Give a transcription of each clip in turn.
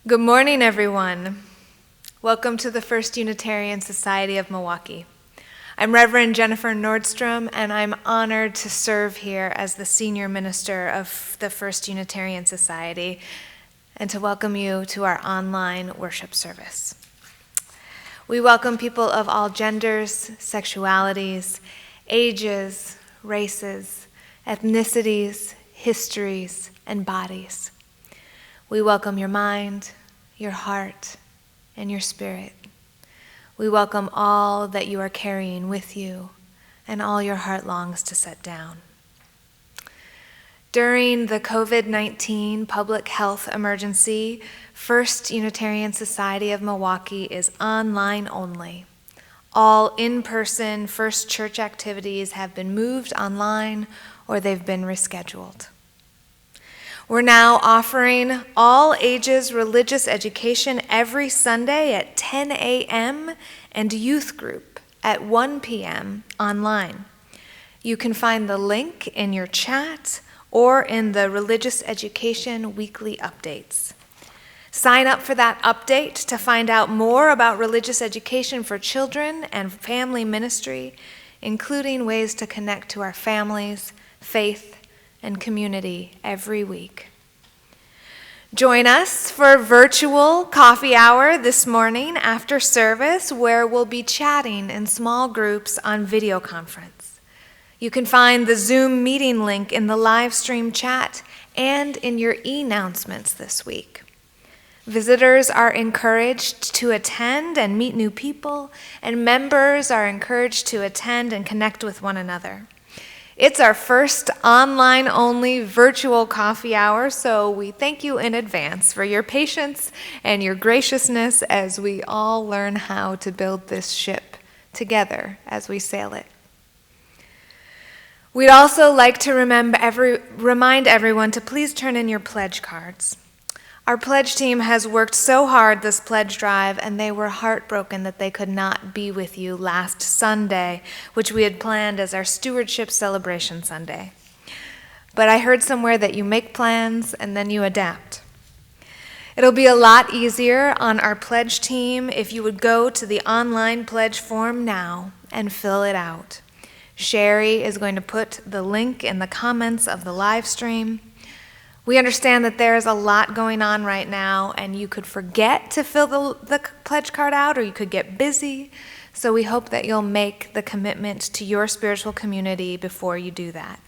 Good morning, everyone. Welcome to the First Unitarian Society of Milwaukee. I'm Reverend Jennifer Nordstrom, and I'm honored to serve here as the senior minister of the First Unitarian Society and to welcome you to our online worship service. We welcome people of all genders, sexualities, ages, races, ethnicities, histories, and bodies. We welcome your mind, your heart, and your spirit. We welcome all that you are carrying with you and all your heart longs to set down. During the COVID-19 public health emergency, First Unitarian Society of Milwaukee is online only. All in-person First Church activities have been moved online or they've been rescheduled. We're now offering all ages religious education every Sunday at 10 a.m. and youth group at 1 p.m. online. You can find the link in your chat or in the Religious Education Weekly Updates. Sign up for that update to find out more about religious education for children and family ministry, including ways to connect to our families, faith, and community every week. Join us for virtual coffee hour this morning after service, where we'll be chatting in small groups on video conference. You can find the Zoom meeting link in the live stream chat and in your e-announcements this week. Visitors are encouraged to attend and meet new people, and members are encouraged to attend and connect with one another. It's our first online-only virtual coffee hour, so we thank you in advance for your patience and your graciousness as we all learn how to build this ship together as we sail it. We'd also like to remind everyone to please turn in your pledge cards. Our pledge team has worked so hard this pledge drive, and they were heartbroken that they could not be with you last Sunday, which we had planned as our Stewardship Celebration Sunday. But I heard somewhere that you make plans and then you adapt. It'll be a lot easier on our pledge team if you would go to the online pledge form now and fill it out. Sherry is going to put the link in the comments of the live stream. We understand that there is a lot going on right now, and you could forget to fill the pledge card out, or you could get busy. So we hope that you'll make the commitment to your spiritual community before you do that.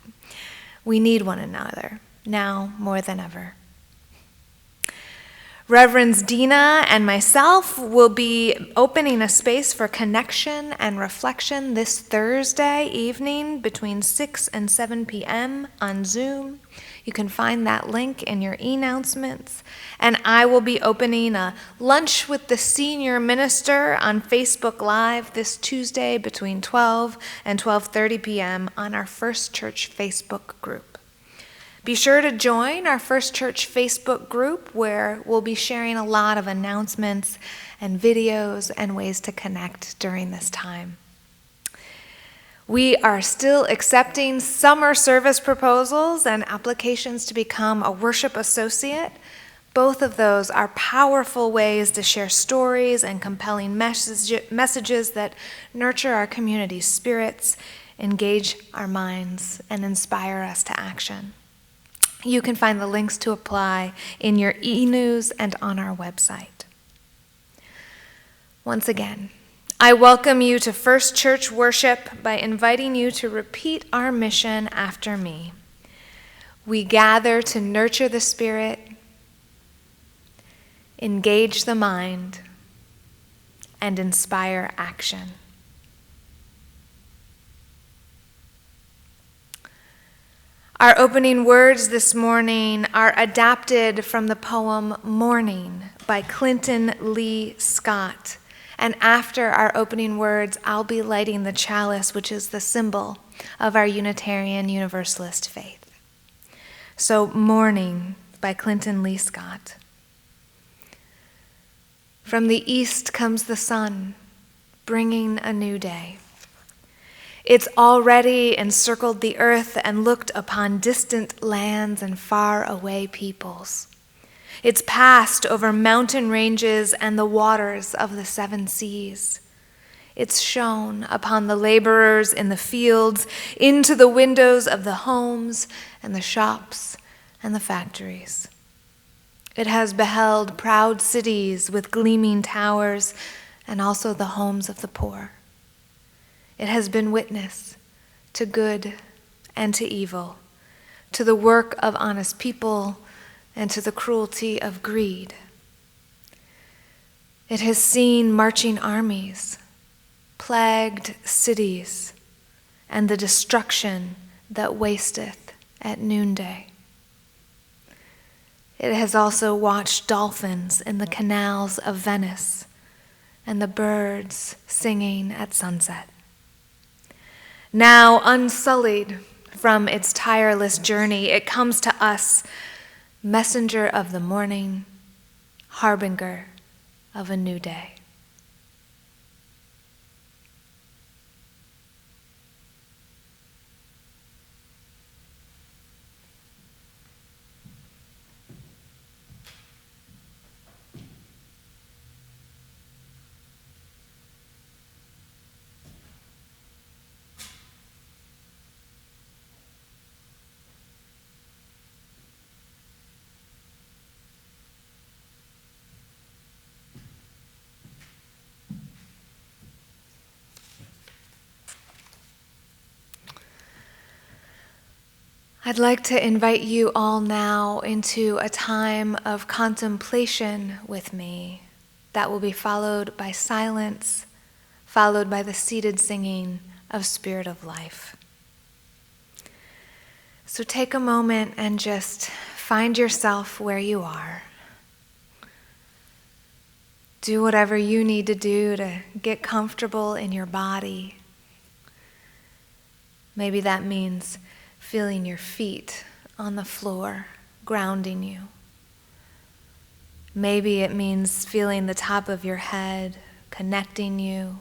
We need one another, now more than ever. Reverends Dina and myself will be opening a space for connection and reflection this Thursday evening between 6 and 7 p.m. on Zoom. You can find that link in your e-announcements. And I will be opening a lunch with the senior minister on Facebook Live this Tuesday between 12 and 12:30 p.m. on our First Church Facebook group. Be sure to join our First Church Facebook group, where we'll be sharing a lot of announcements and videos and ways to connect during this time. We are still accepting summer service proposals and applications to become a worship associate. Both of those are powerful ways to share stories and compelling messages that nurture our community's spirits, engage our minds, and inspire us to action. You can find the links to apply in your e-news and on our website. Once again, I welcome you to First Church worship by inviting you to repeat our mission after me. We gather to nurture the spirit, engage the mind, and inspire action. Our opening words this morning are adapted from the poem Morning by Clinton Lee Scott. And after our opening words, I'll be lighting the chalice, which is the symbol of our Unitarian Universalist faith. So, Morning by Clinton Lee Scott. From the east comes the sun, bringing a new day. It's already encircled the earth and looked upon distant lands and far away peoples. It's passed over mountain ranges and the waters of the seven seas. It's shone upon the laborers in the fields, into the windows of the homes and the shops and the factories. It has beheld proud cities with gleaming towers and also the homes of the poor. It has been witness to good and to evil, to the work of honest people and to the cruelty of greed. It has seen marching armies, plagued cities, and the destruction that wasteth at noonday. It has also watched dolphins in the canals of Venice and the birds singing at sunset. Now, unsullied from its tireless journey, it comes to us, messenger of the morning, harbinger of a new day. I'd like to invite you all now into a time of contemplation with me that will be followed by silence, followed by the seated singing of Spirit of Life. So take a moment and just find yourself where you are. Do whatever you need to do to get comfortable in your body. Maybe that means feeling your feet on the floor, grounding you. Maybe it means feeling the top of your head, connecting you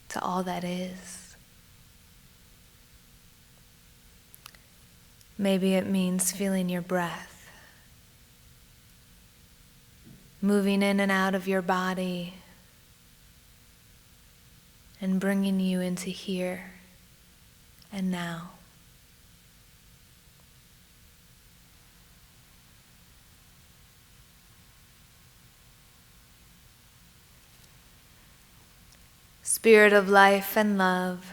to all that is. Maybe it means feeling your breath, moving in and out of your body and bringing you into here and now. Spirit of life and love,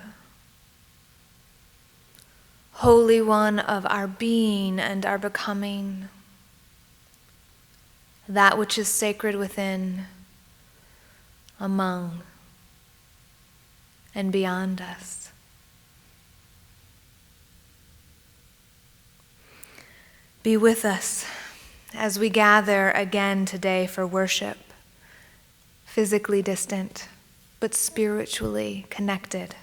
Holy One of our being and our becoming, that which is sacred within, among, and beyond us. Be with us as we gather again today for worship, physically distant, but spiritually connected.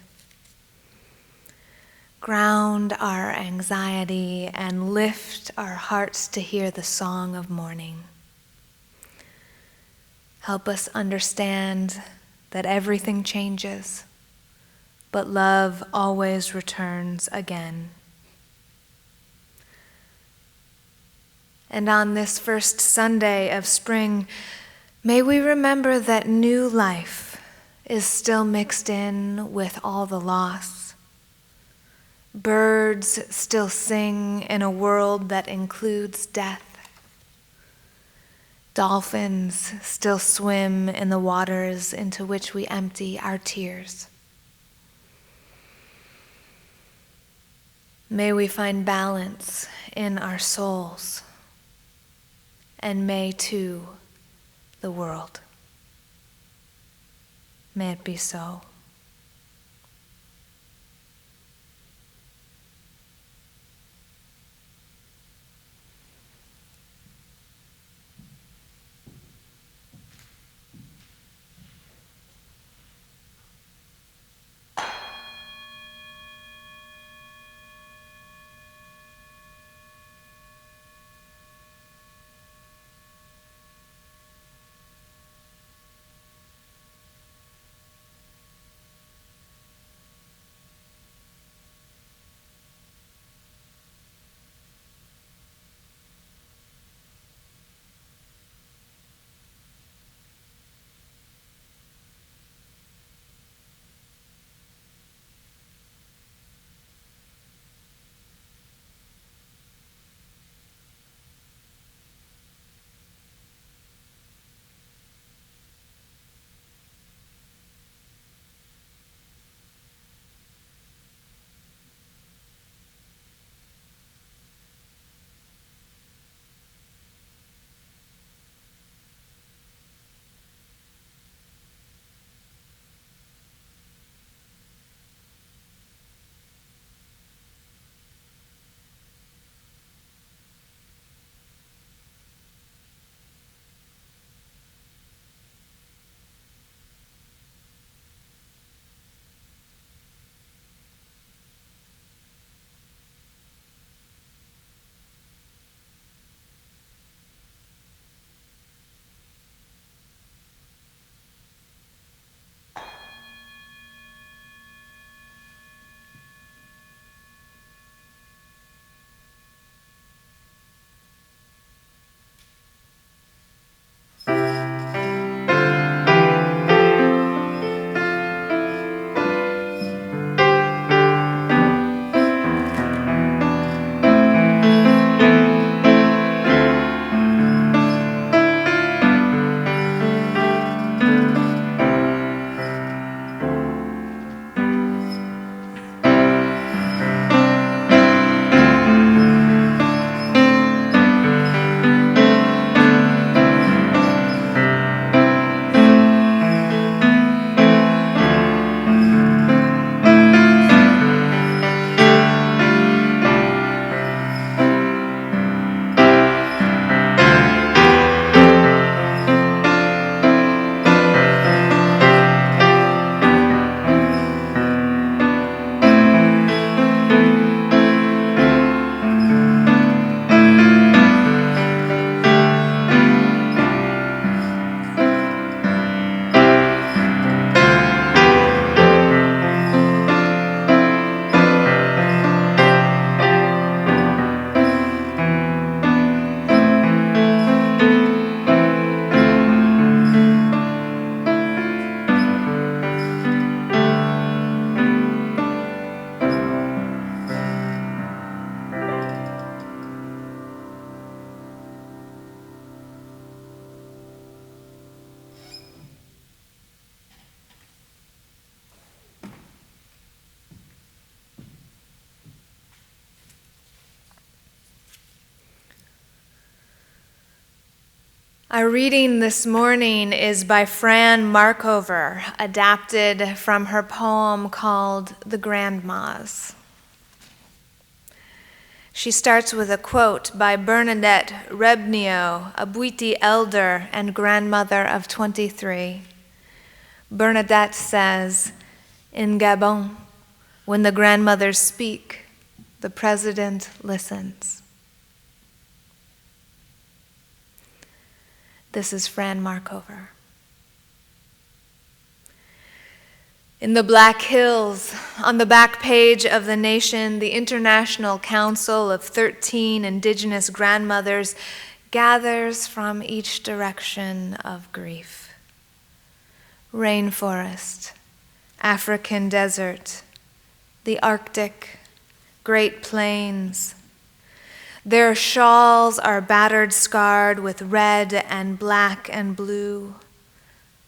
Ground our anxiety and lift our hearts to hear the song of morning. Help us understand that everything changes, but love always returns again. And on this first Sunday of spring, may we remember that new life is still mixed in with all the loss. Birds still sing in a world that includes death. Dolphins still swim in the waters into which we empty our tears. May we find balance in our souls, and may too the world. May it be so. Our reading this morning is by Fran Markover, adapted from her poem called The Grandmas. She starts with a quote by Bernadette Rebnio, a Bwiti elder and grandmother of 23. Bernadette says, "In Gabon, when the grandmothers speak, the president listens." This is Fran Markover. In the Black Hills, on the back page of The Nation, the International Council of 13 Indigenous Grandmothers gathers from each direction of grief. Rainforest, African desert, the Arctic, Great Plains. Their shawls are battered, scarred with red and black and blue.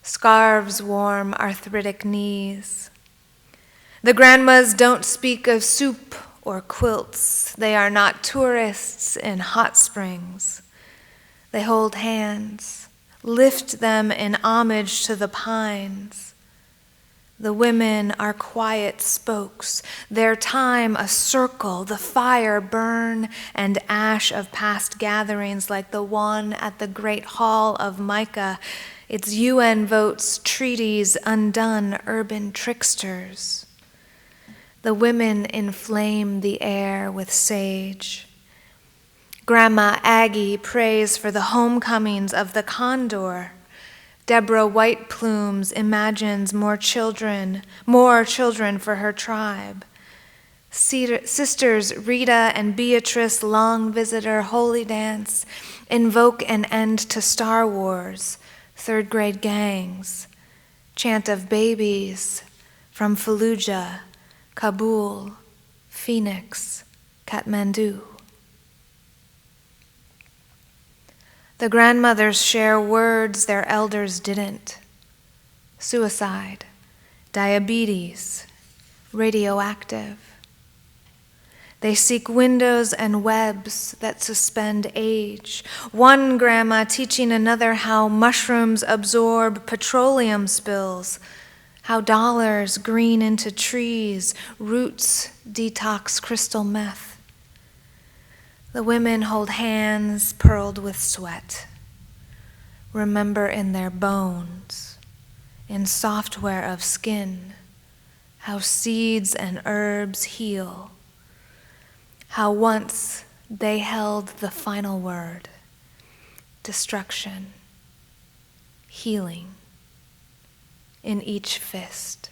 Scarves warm arthritic knees. The grandmas don't speak of soup or quilts. They are not tourists in hot springs. They hold hands, lift them in homage to the pines. The women are quiet spokes, their time a circle, the fire burn and ash of past gatherings like the one at the Great Hall of Micah, its UN votes, treaties, undone urban tricksters. The women inflame the air with sage. Grandma Aggie prays for the homecomings of the condor. Deborah White Plumes imagines more children for her tribe. Sisters Rita and Beatrice Long Visitor Holy Dance invoke an end to Star Wars, third grade gangs, chant of babies from Fallujah, Kabul, Phoenix, Kathmandu. The grandmothers share words their elders didn't. Suicide, diabetes, radioactive. They seek windows and webs that suspend age. One grandma teaching another how mushrooms absorb petroleum spills, how dollars green into trees, roots detox crystal meth. The women hold hands pearled with sweat. Remember in their bones, in software of skin, how seeds and herbs heal, how once they held the final word, destruction, healing, in each fist.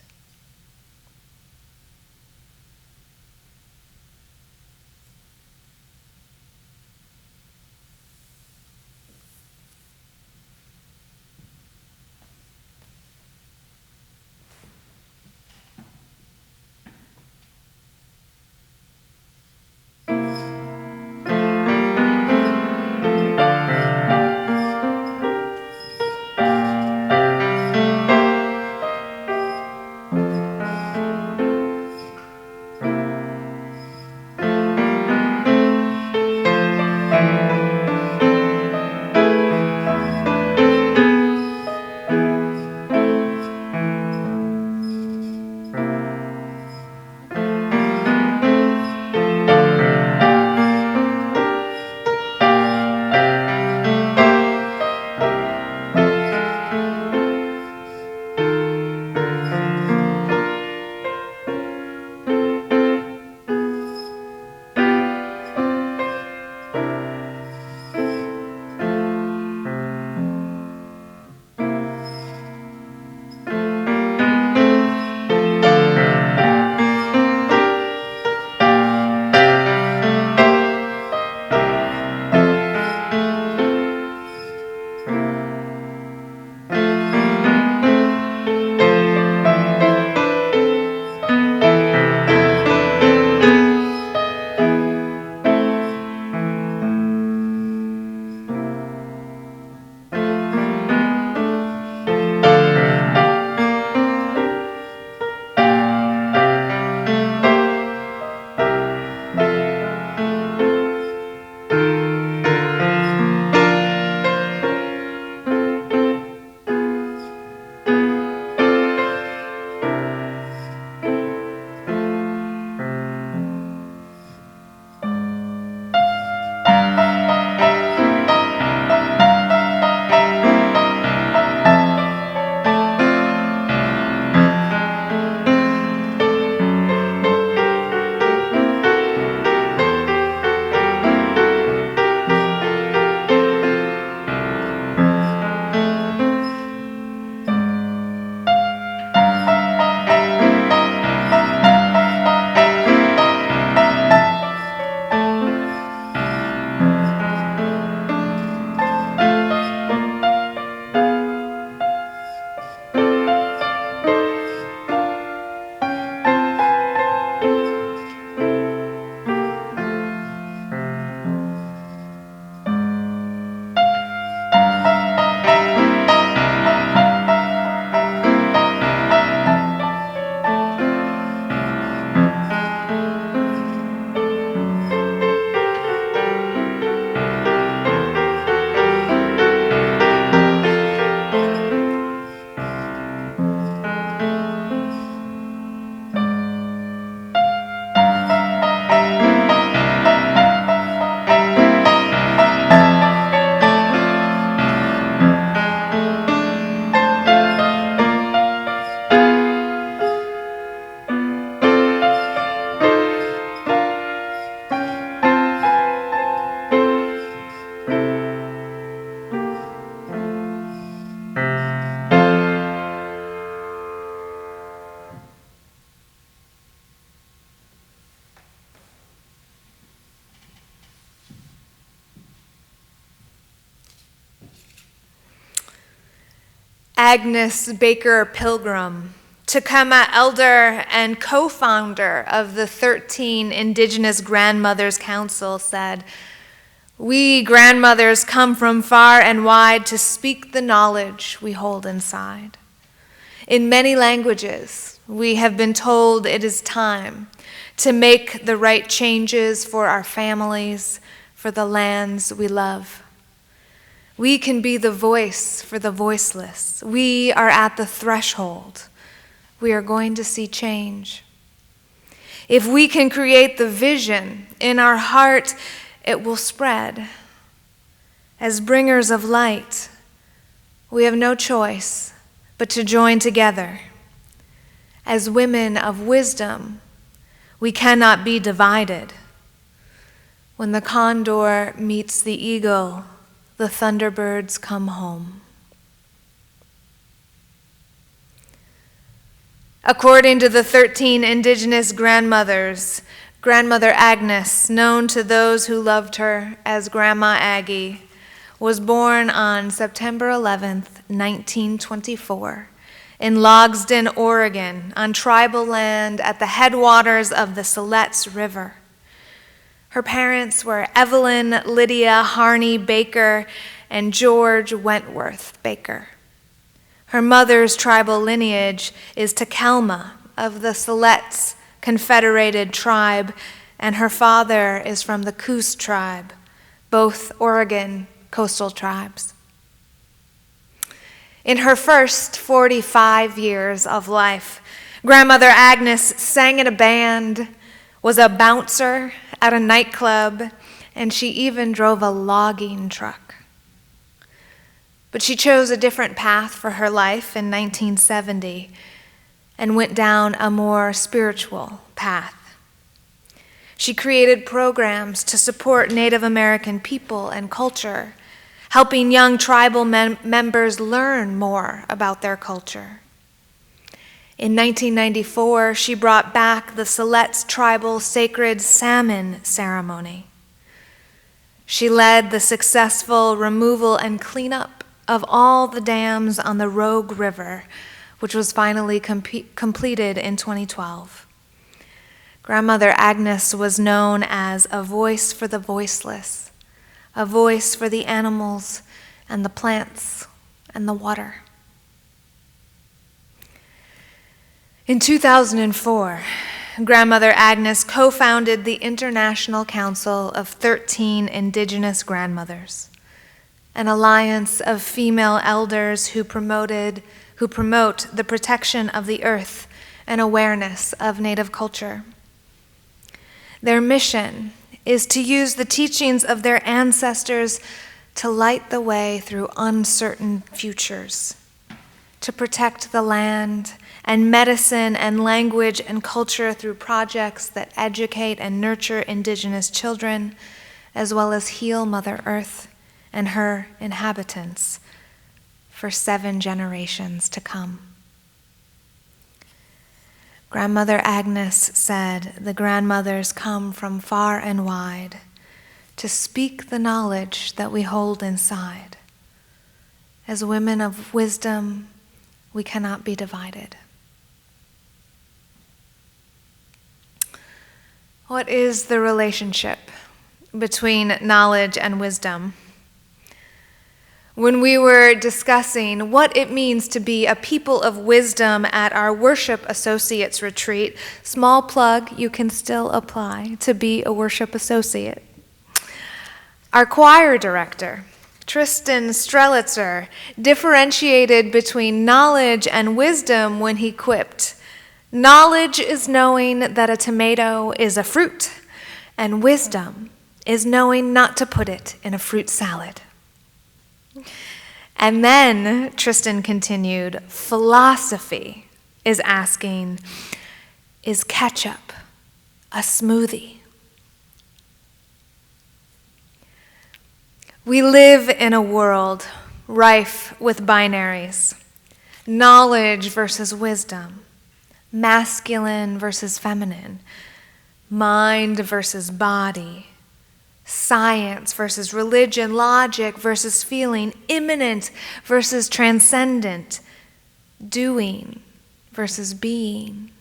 Agnes Baker Pilgrim, Tecumseh elder and co-founder of the 13 Indigenous Grandmothers Council, said, "We grandmothers come from far and wide to speak the knowledge we hold inside. In many languages, we have been told it is time to make the right changes for our families, for the lands we love. We can be the voice for the voiceless. We are at the threshold. We are going to see change. If we can create the vision in our heart, it will spread. As bringers of light, we have no choice but to join together. As women of wisdom, we cannot be divided. When the condor meets the eagle, the thunderbirds come home." According to the 13 Indigenous grandmothers, Grandmother Agnes, known to those who loved her as Grandma Aggie, was born on September 11th, 1924, in Logsdon, Oregon, on tribal land at the headwaters of the Siletz River. Her parents were Evelyn Lydia Harney Baker and George Wentworth Baker. Her mother's tribal lineage is Takelma of the Siletz Confederated Tribe, and her father is from the Coos tribe, both Oregon coastal tribes. In her first 45 years of life, Grandmother Agnes sang in a band, was a bouncer at a nightclub, and she even drove a logging truck. But she chose a different path for her life in 1970 and went down a more spiritual path. She created programs to support Native American people and culture, helping young tribal members learn more about their culture. In 1994, she brought back the Siletz tribal sacred salmon ceremony. She led the successful removal and cleanup of all the dams on the Rogue River, which was finally completed in 2012. Grandmother Agnes was known as a voice for the voiceless, a voice for the animals and the plants and the water. In 2004, Grandmother Agnes co-founded the International Council of 13 Indigenous Grandmothers, an alliance of female elders who promote the protection of the earth and awareness of Native culture. Their mission is to use the teachings of their ancestors to light the way through uncertain futures, to protect the land and medicine and language and culture through projects that educate and nurture Indigenous children, as well as heal Mother Earth and her inhabitants for 7 generations to come. Grandmother Agnes said, "The grandmothers come from far and wide to speak the knowledge that we hold inside. As women of wisdom, we cannot be divided." What is the relationship between knowledge and wisdom? When we were discussing what it means to be a people of wisdom at our Worship Associates retreat, small plug, you can still apply to be a worship associate. Our choir director, Tristan Strelitzer, differentiated between knowledge and wisdom when he quipped, "Knowledge is knowing that a tomato is a fruit, and wisdom is knowing not to put it in a fruit salad." And then Tristan continued, "Philosophy is asking, is ketchup a smoothie?" We live in a world rife with binaries, knowledge versus wisdom, masculine versus feminine, mind versus body, science versus religion, logic versus feeling, immanent versus transcendent, doing versus being.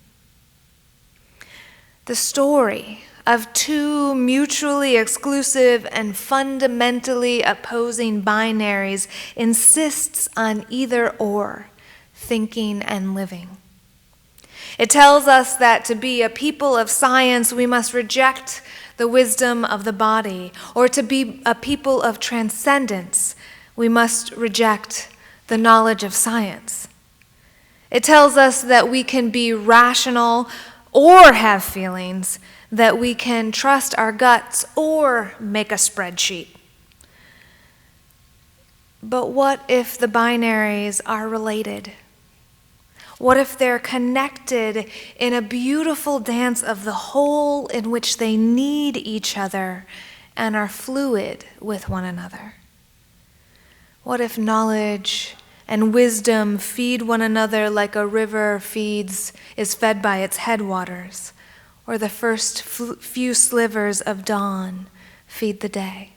The story of two mutually exclusive and fundamentally opposing binaries insists on either or, thinking and living. It tells us that to be a people of science, we must reject the wisdom of the body, or to be a people of transcendence, we must reject the knowledge of science. It tells us that we can be rational or have feelings, that we can trust our guts or make a spreadsheet. But what if the binaries are related? What if they're connected in a beautiful dance of the whole in which they need each other and are fluid with one another? What if knowledge and wisdom feed one another like a river is fed by its headwaters, or the first few slivers of dawn feed the day?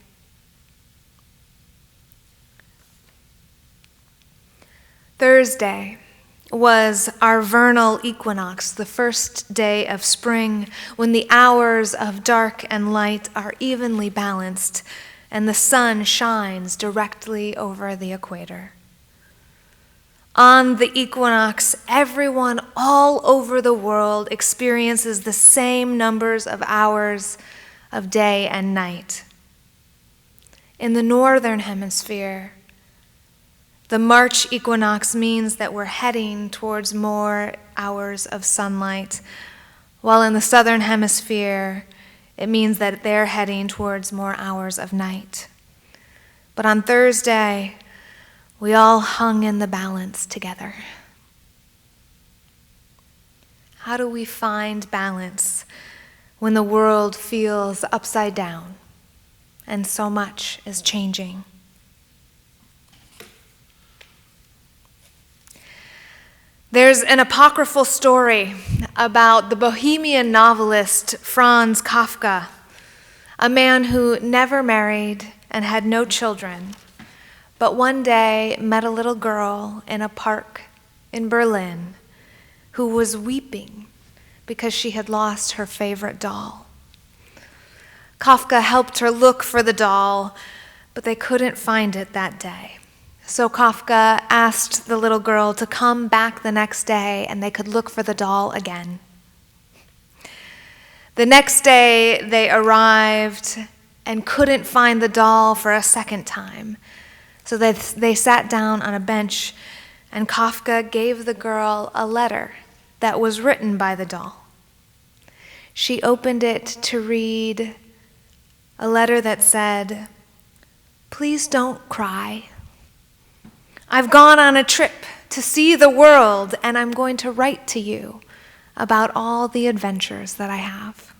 Thursday was our vernal equinox, the first day of spring, when the hours of dark and light are evenly balanced and the sun shines directly over the equator. On the equinox, everyone all over the world experiences the same numbers of hours of day and night. In the northern hemisphere, the March equinox means that we're heading towards more hours of sunlight, while in the southern hemisphere, it means that they're heading towards more hours of night. But on Thursday, we all hung in the balance together. How do we find balance when the world feels upside down and so much is changing? There's an apocryphal story about the Bohemian novelist Franz Kafka, a man who never married and had no children, but one day met a little girl in a park in Berlin who was weeping because she had lost her favorite doll. Kafka helped her look for the doll, but they couldn't find it that day. So Kafka asked the little girl to come back the next day and they could look for the doll again. The next day they arrived and couldn't find the doll for a second time. So they sat down on a bench and Kafka gave the girl a letter that was written by the doll. She opened it to read a letter that said, "Please don't cry. I've gone on a trip to see the world, and I'm going to write to you about all the adventures that I have."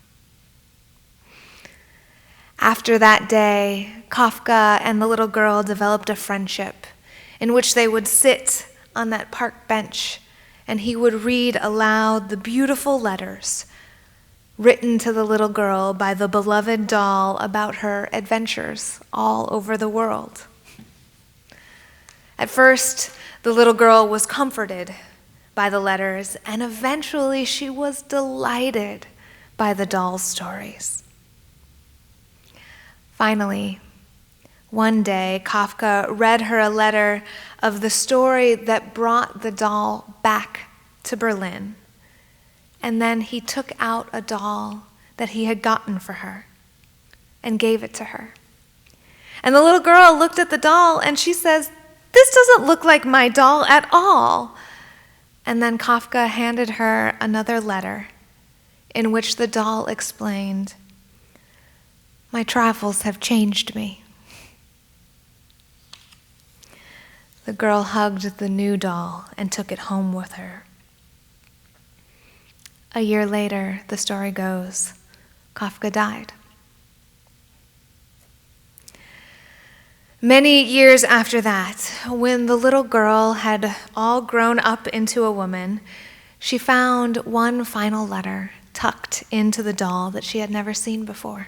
After that day, Kafka and the little girl developed a friendship in which they would sit on that park bench and he would read aloud the beautiful letters written to the little girl by the beloved doll about her adventures all over the world. At first, the little girl was comforted by the letters, and eventually she was delighted by the doll's stories. Finally, one day, Kafka read her a letter of the story that brought the doll back to Berlin, and then he took out a doll that he had gotten for her and gave it to her. And the little girl looked at the doll and she says, "This doesn't look like my doll at all." And then Kafka handed her another letter in which the doll explained, "My travels have changed me." The girl hugged the new doll and took it home with her. A year later, the story goes, Kafka died. Many years after that, when the little girl had all grown up into a woman, she found one final letter tucked into the doll that she had never seen before.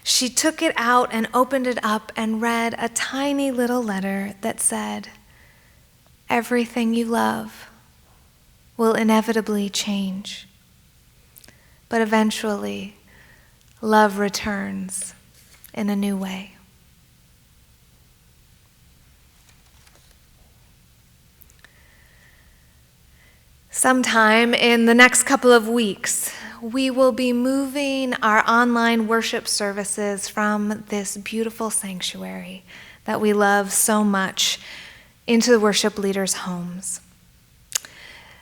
She took it out and opened it up and read a tiny little letter that said, everything you love will inevitably change. But eventually, love returns in a new way. Sometime in the next couple of weeks, we will be moving our online worship services from this beautiful sanctuary that we love so much into the worship leaders' homes.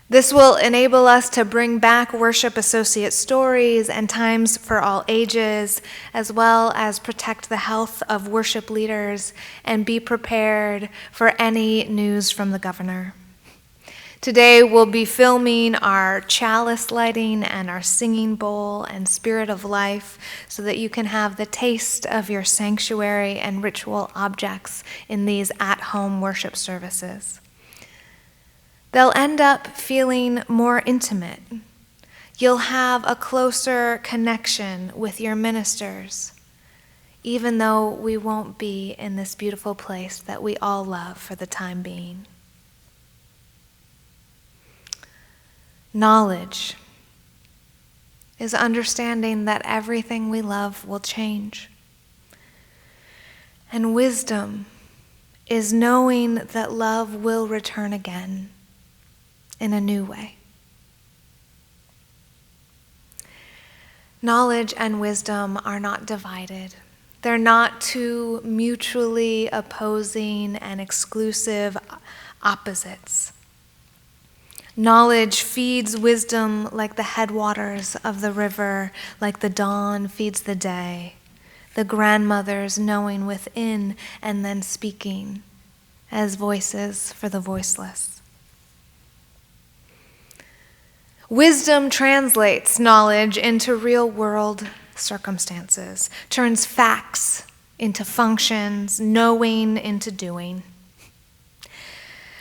This will enable us to bring back worship associate stories and times for all ages, as well as protect the health of worship leaders and be prepared for any news from the governor. Today we'll be filming our chalice lighting and our singing bowl and spirit of life so that you can have the taste of your sanctuary and ritual objects in these at-home worship services. They'll end up feeling more intimate. You'll have a closer connection with your ministers, even though we won't be in this beautiful place that we all love for the time being. Knowledge is understanding that everything we love will change. And wisdom is knowing that love will return again in a new way. Knowledge and wisdom are not divided. They're not two mutually opposing and exclusive opposites. Knowledge feeds wisdom like the headwaters of the river, like the dawn feeds the day, the grandmothers knowing within and then speaking as voices for the voiceless. Wisdom translates knowledge into real-world circumstances, turns facts into functions, knowing into doing.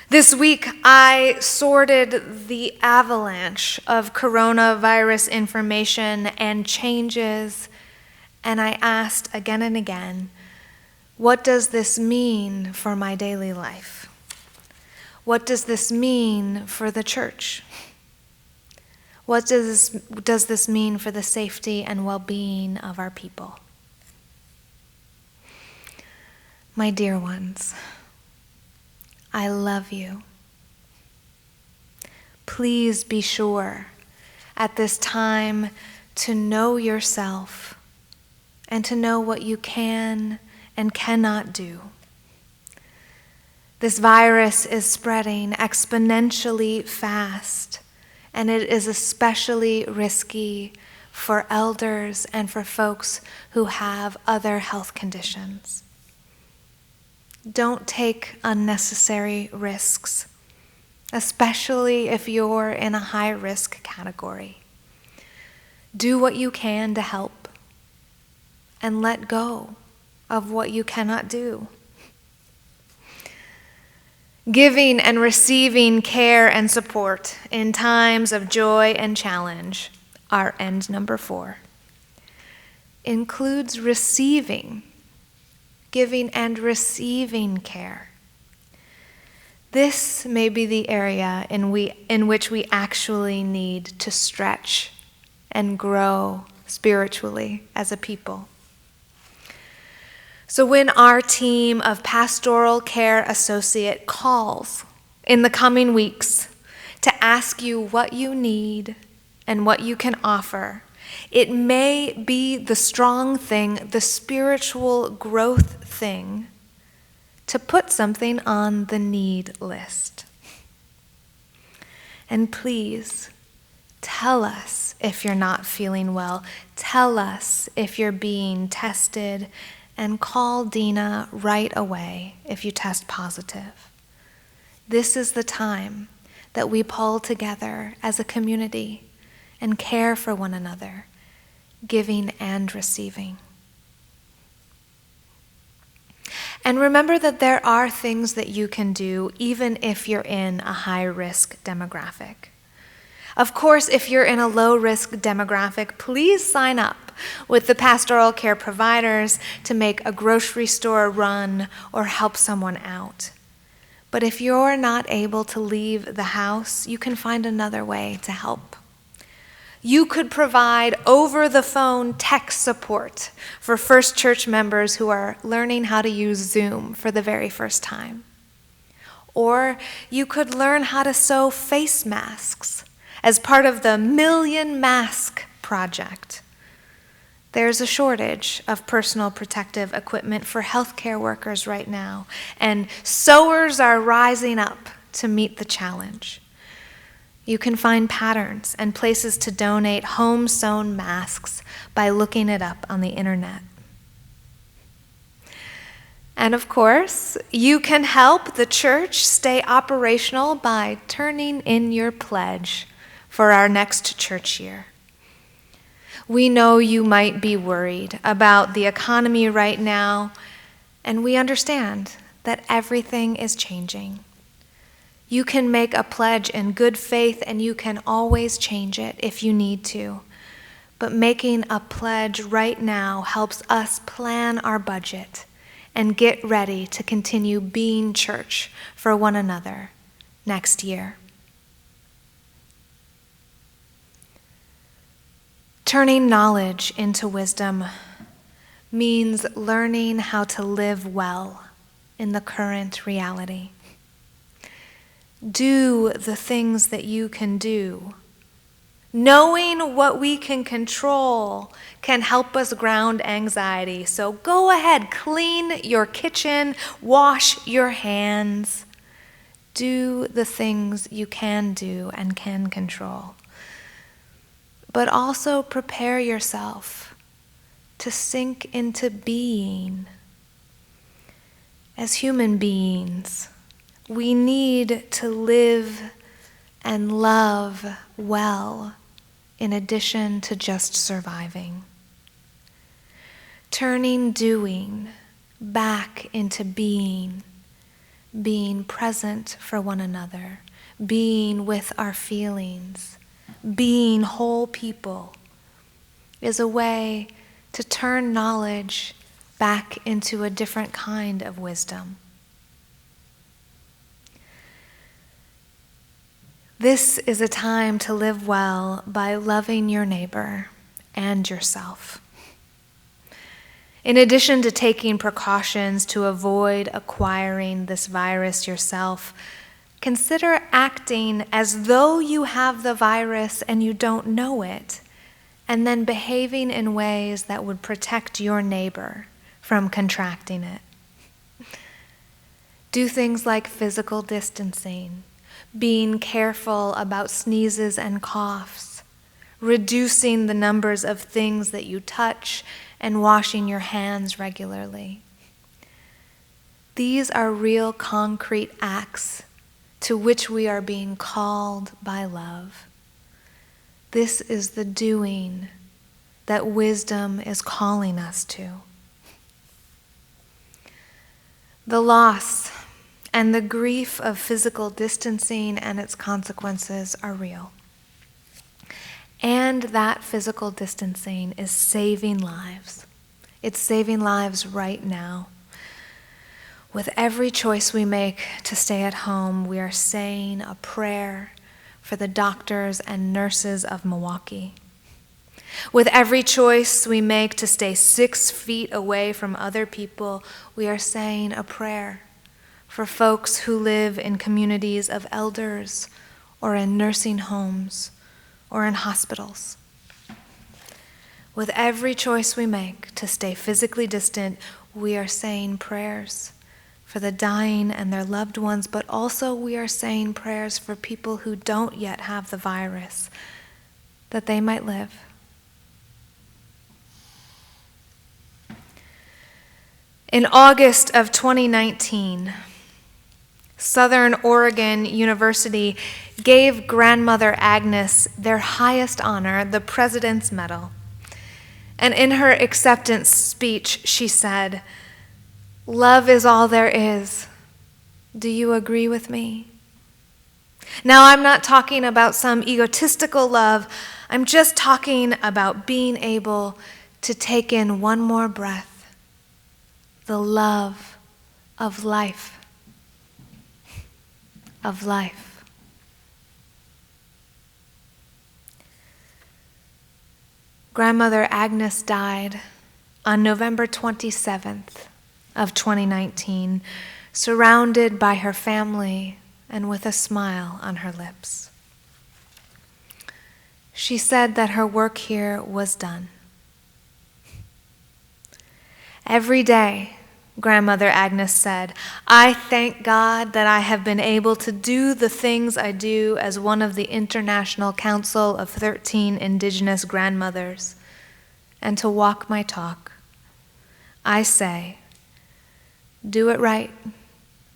This week, I sorted the avalanche of coronavirus information and changes, and I asked again and again, what does this mean for my daily life? What does this mean for the church? What does this mean for the safety and well-being of our people? My dear ones, I love you. Please be sure at this time to know yourself and to know what you can and cannot do. This virus is spreading exponentially fast, and it is especially risky for elders and for folks who have other health conditions. Don't take unnecessary risks, especially if you're in a high-risk category. Do what you can to help and let go of what you cannot do. Giving and receiving care and support in times of joy and challenge, our end number 4, includes giving and receiving care. This may be the area in which we actually need to stretch and grow spiritually as a people. So when our team of pastoral care associate calls in the coming weeks to ask you what you need and what you can offer, it may be the strong thing, the spiritual growth thing, to put something on the need list. And please, tell us if you're not feeling well. Tell us if you're being tested, and call Dina right away if you test positive. This is the time that we pull together as a community and care for one another, giving and receiving. And remember that there are things that you can do even if you're in a high-risk demographic. Of course, if you're in a low-risk demographic, please sign up with the pastoral care providers to make a grocery store run or help someone out. But if you're not able to leave the house, you can find another way to help. You could provide over-the-phone tech support for First Church members who are learning how to use Zoom for the very first time. Or you could learn how to sew face masks as part of the Million Mask Project. There's a shortage of personal protective equipment for healthcare workers right now, and sewers are rising up to meet the challenge. You can find patterns and places to donate home-sewn masks by looking it up on the internet. And of course, you can help the church stay operational by turning in your pledge for our next church year. We know you might be worried about the economy right now, and we understand that everything is changing. You can make a pledge in good faith, and you can always change it if you need to. But making a pledge right now helps us plan our budget and get ready to continue being church for one another next year. Turning knowledge into wisdom means learning how to live well in the current reality. Do the things that you can do. Knowing what we can control can help us ground anxiety. So go ahead, clean your kitchen, wash your hands. Do the things you can do and can control. But also prepare yourself to sink into being. As human beings, we need to live and love well in addition to just surviving. Turning doing back into being present for one another, being with our feelings, being whole people, is a way to turn knowledge back into a different kind of wisdom. This is a time to live well by loving your neighbor and yourself. In addition to taking precautions to avoid acquiring this virus yourself, consider acting as though you have the virus and you don't know it, and then behaving in ways that would protect your neighbor from contracting it. Do things like physical distancing, being careful about sneezes and coughs, reducing the numbers of things that you touch, and washing your hands regularly. These are real concrete acts to which we are being called by love. This is the doing that wisdom is calling us to. The loss and the grief of physical distancing and its consequences are real. And that physical distancing is saving lives. It's saving lives right now. With every choice we make to stay at home, we are saying a prayer for the doctors and nurses of Milwaukee. With every choice we make to stay 6 feet away from other people, we are saying a prayer for folks who live in communities of elders or in nursing homes or in hospitals. With every choice we make to stay physically distant, we are saying prayers for the dying and their loved ones, but also we are saying prayers for people who don't yet have the virus, that they might live. In August of 2019, Southern Oregon University gave Grandmother Agnes their highest honor, the President's Medal. And in her acceptance speech, she said, "Love is all there is. Do you agree with me?" Now, I'm not talking about some egotistical love. I'm just talking about being able to take in one more breath, the love of life. of life. Grandmother Agnes died on November 27th of 2019, surrounded by her family and with a smile on her lips. She said that her work here was done. Every day, Grandmother Agnes said, I thank God that I have been able to do the things I do as one of the International Council of 13 Indigenous Grandmothers, and to walk my talk. I say, do it right,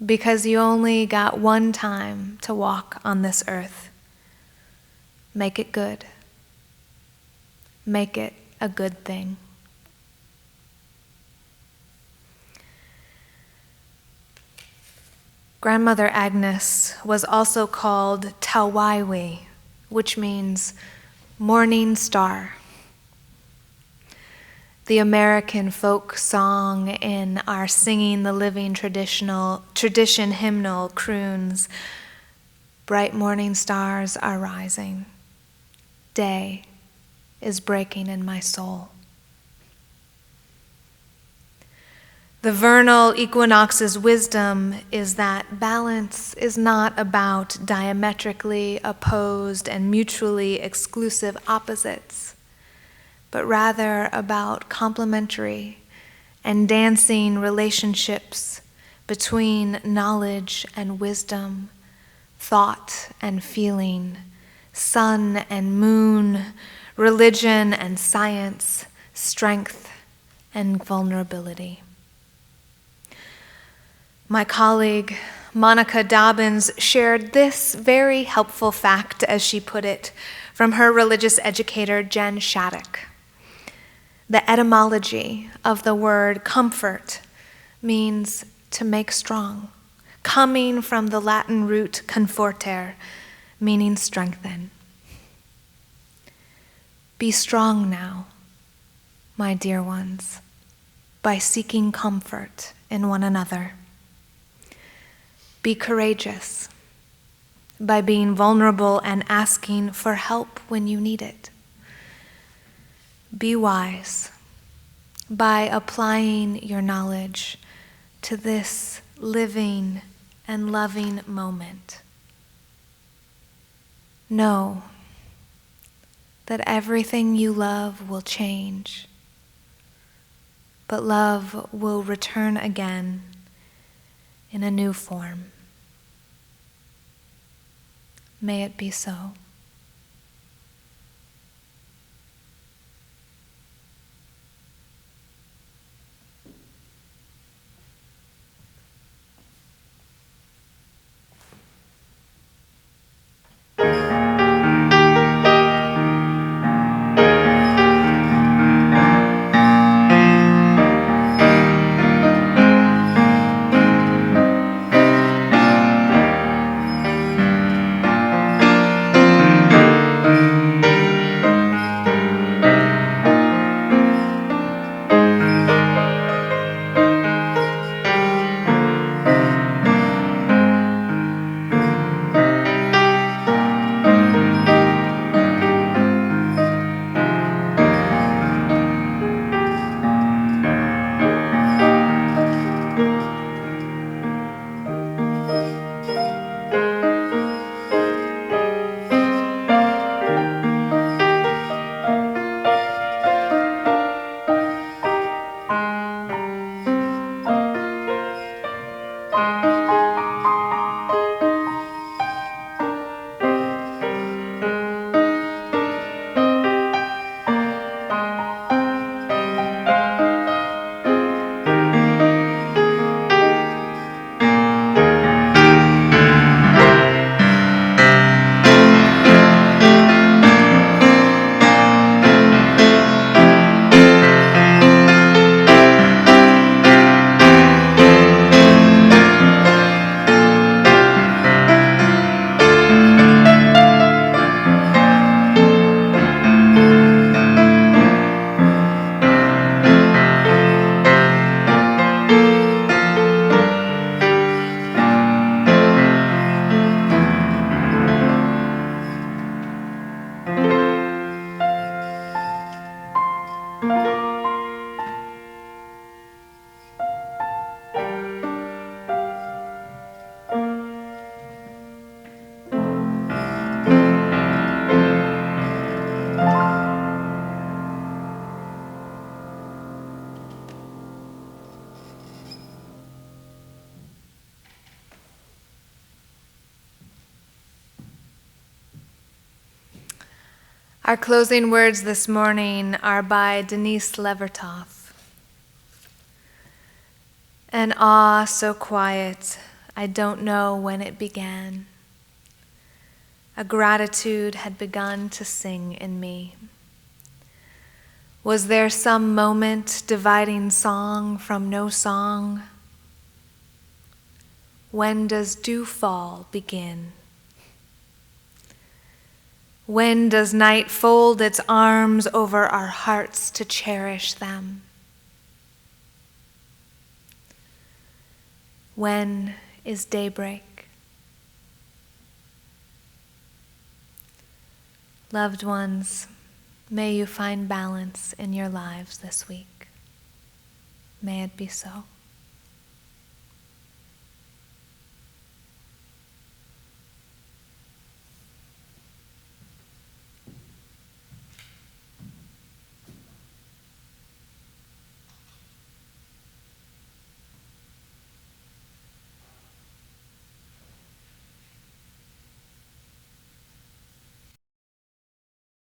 because you only got one time to walk on this earth. Make it good. Make it a good thing. Grandmother Agnes was also called Tawaiwi, which means morning star. The American folk song in our Singing the Living tradition hymnal croons, bright morning stars are rising. Day is breaking in my soul. The vernal equinox's wisdom is that balance is not about diametrically opposed and mutually exclusive opposites, but rather about complementary and dancing relationships between knowledge and wisdom, thought and feeling, sun and moon, religion and science, strength and vulnerability. My colleague, Monica Dobbins, shared this very helpful fact, as she put it, from her religious educator, Jen Shattuck. The etymology of the word comfort means to make strong, coming from the Latin root conforter, meaning strengthen. Be strong now, my dear ones, by seeking comfort in one another. Be courageous by being vulnerable and asking for help when you need it. Be wise by applying your knowledge to this living and loving moment. Know that everything you love will change, but love will return again in a new form. May it be so. Our closing words this morning are by Denise Levertov. An awe so quiet, I don't know when it began. A gratitude had begun to sing in me. Was there some moment dividing song from no song? When does dewfall begin? When does night fold its arms over our hearts to cherish them? When is daybreak? Loved ones, may you find balance in your lives this week. May it be so.